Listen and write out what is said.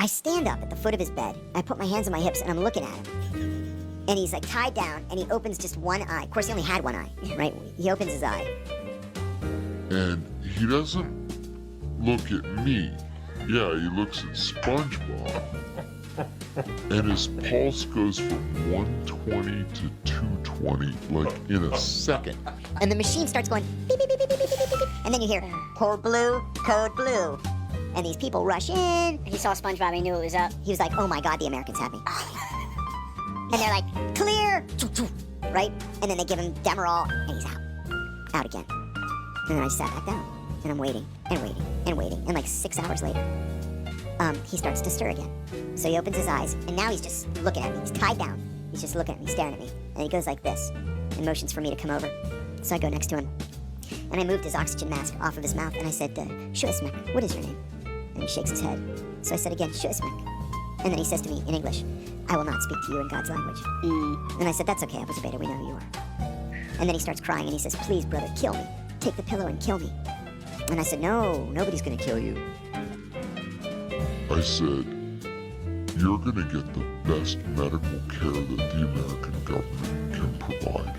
I stand up at the foot of his bed. I put my hands on my hips, and I'm looking at him. And he's like tied down, and he opens just one eye. Of course, he only had one eye, right? He opens his eye. And he doesn't look at me. Yeah, he looks at SpongeBob. And his pulse goes from 120 to 220, like in a second. And the machine starts going beep, beep, beep, beep, beep, beep, beep, beep. And then you hear code blue, code blue. And these people rush in. He saw SpongeBob, he knew it was up. He was like, oh my God, the Americans have me. And they're like, clear, right? And then they give him Demerol, and he's out again. And then I sat back down, and I'm waiting, and waiting, and waiting. And like 6 hours later, he starts to stir again. So he opens his eyes, and now he's just looking at me. He's tied down. He's just looking at me, staring at me. And he goes like this, and motions for me to come over. So I go next to him, and I moved his oxygen mask off of his mouth, and I said, Shuismek, what is your name? And he shakes his head. So I said again, Shuismek. And then he says to me in English, I will not speak to you in God's language. And I said, that's okay, Abu Zubaydah, we know who you are. And then he starts crying, and he says, please, brother, kill me. Take the pillow and kill me. And I said, no, nobody's gonna kill you. I said, you're gonna get the best medical care that the American government can provide.